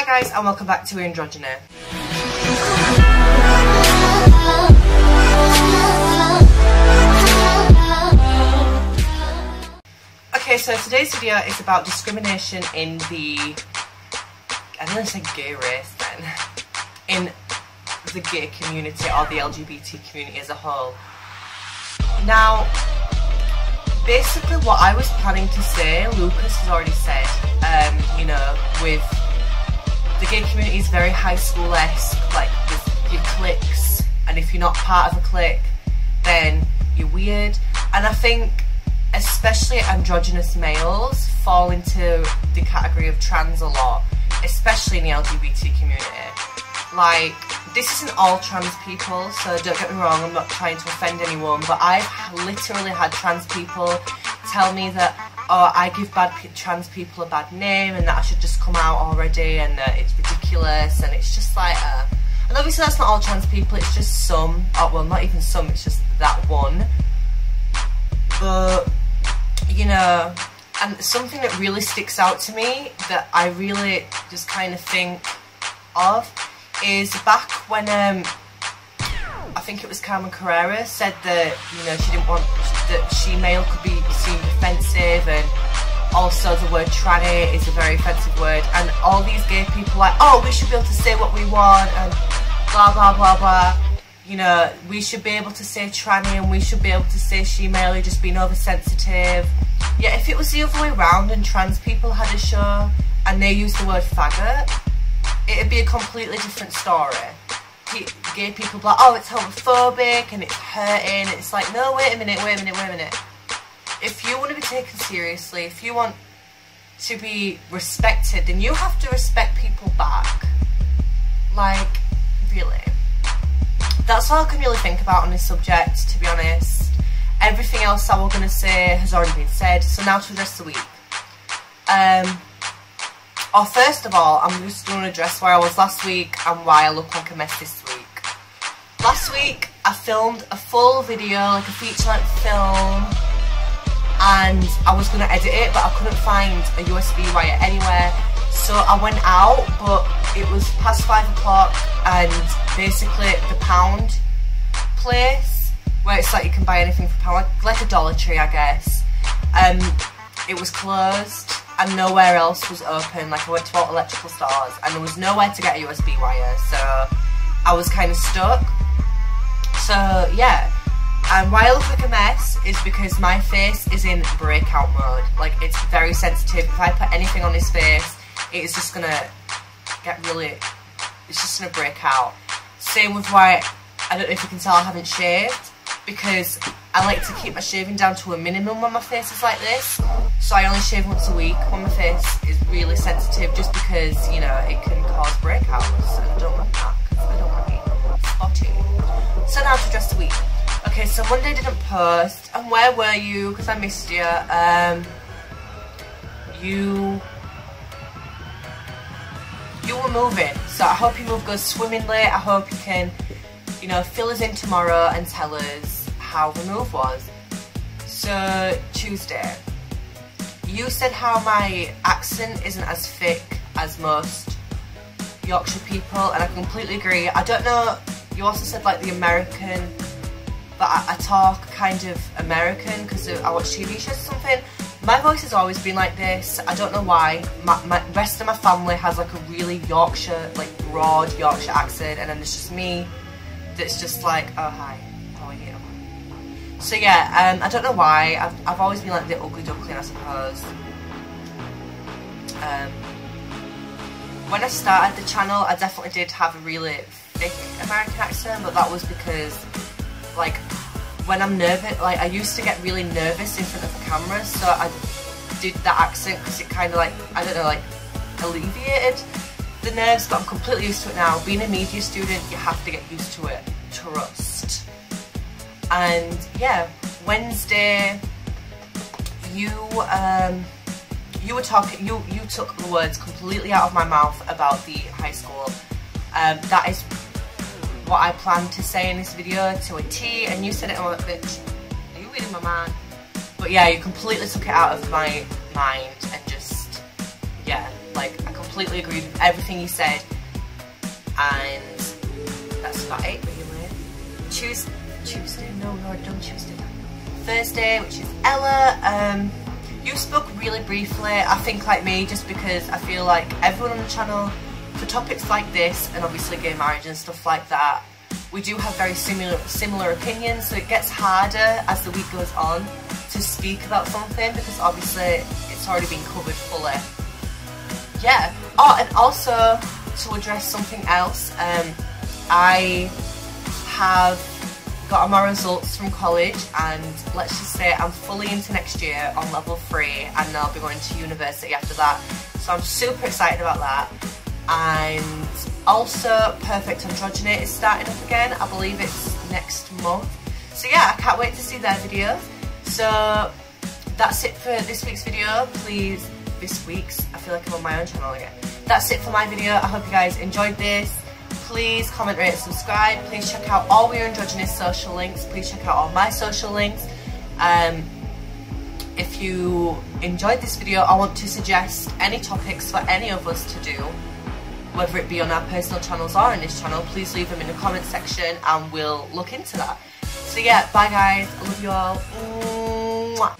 Hi guys, and welcome back to WeAreAndrogyny. Okay, so today's video is about discrimination in the, I don't want to say gay race then, in the gay community or the LGBT community as a whole. Now, basically what I was planning to say, Lucas has already said, you know, with the gay community is very high school-esque, like with your cliques, and if you're not part of a clique, then you're weird. And I think especially androgynous males fall into the category of trans a lot, especially in the LGBT community. Like, this isn't all trans people, so don't get me wrong, I'm not trying to offend anyone, but I've literally had trans people tell me that, oh, I give trans people a bad name and that I should just come out already and that it's ridiculous, and it's just like, and obviously that's not all trans people, it's just some, oh, well not even some, it's just that one. But, you know, and something that really sticks out to me that I really just kind of think of is back when I think it was Carmen Carrera said that, you know, she didn't want that she-male could be seen offensive, and also the word tranny is a very offensive word, and all these gay people are like, oh, we should be able to say what we want and blah blah blah blah, you know, we should be able to say tranny and we should be able to say she-male, you're just being oversensitive. Yeah, if it was the other way around and trans people had a show and they used the word faggot, it'd be a completely different story. Gay people be like, oh, it's homophobic and it's hurting. It's like, no, wait a minute. If you want to be taken seriously, if you want to be respected, then you have to respect people back. Like, really. That's all I can really think about on this subject, to be honest. Everything else I was going to say has already been said, so now to address the week. First of all, I'm just going to address where I was last week and why I look like a mess this week. Last week, I filmed a full video, like a feature-length film, and I was going to edit it, but I couldn't find a USB wire anywhere, so I went out, but it was past 5 o'clock, and basically the pound place, where it's like you can buy anything for pound, like a Dollar Tree, I guess, it was closed. And nowhere else was open. Like, I went to all electrical stores and there was nowhere to get a USB wire, so I was kind of stuck. So yeah, and why I look like a mess is because my face is in breakout mode. Like, it's very sensitive. If I put anything on this face, it is just gonna get really, it's just gonna break out. Same with why, I don't know if you can tell I haven't shaved, because I like to keep my shaving down to a minimum when my face is like this. So I only shave once a week when my face is really sensitive, just because, you know, it can cause breakouts, and I don't want that, because I don't want to be spotty. So now to address the week. Okay, so Monday didn't post, and where were you? Because I missed you. You were moving, so I hope your move goes swimmingly. I hope you can, you know, fill us in tomorrow and tell us how the move was. So, Tuesday. You said how my accent isn't as thick as most Yorkshire people, and I completely agree. I don't know, you also said like the American, but I talk kind of American because I watch TV shows or something. My voice has always been like this. I don't know why. My rest of my family has like a really Yorkshire, like broad Yorkshire accent, and then it's just me that's just like, oh hi, how are you? So yeah, I don't know why, I've always been like the ugly duckling, I suppose. When I started the channel, I definitely did have a really thick American accent, but that was because, like, when I'm nervous, like, I used to get really nervous in front of the camera, so I did that accent because it kind of like, I don't know, like, alleviated the nerves, but I'm completely used to it now. Being a media student, you have to get used to it. Trust. And yeah, Wednesday, you were talking, you took the words completely out of my mouth about the high school. That is what I planned to say in this video to a T, and you said it, and I'm like, bitch, are you reading my mind? But yeah, you completely took it out of my mind, and just, yeah, like, I completely completely agreed with everything you said, and that's about it really. Tuesday? No, I've done Tuesday. Thursday, which is Ella. You spoke really briefly, I think like me, just because I feel like everyone on the channel, for topics like this, and obviously gay marriage and stuff like that, we do have very similar opinions, so it gets harder as the week goes on to speak about something, because obviously it's already been covered fully. Yeah. Oh, and also to address something else, I have got my results from college, and let's just say I'm fully into next year on level 3, and I'll be going to university after that, so I'm super excited about that. And also Perfect Androgyny is starting up again, I believe it's next month, so yeah, I can't wait to see their videos. So that's it for this week's video. Please, this week's, I feel like I'm on my own channel again. That's it for my video. I hope you guys enjoyed this. Please comment, rate, subscribe. Please check out all WeAreAndrogyny's social links. Please check out all my social links. If you enjoyed this video, I want to suggest any topics for any of us to do, whether it be on our personal channels or on this channel. Please leave them in the comment section and we'll look into that. So yeah, bye guys. I love you all. Mwah.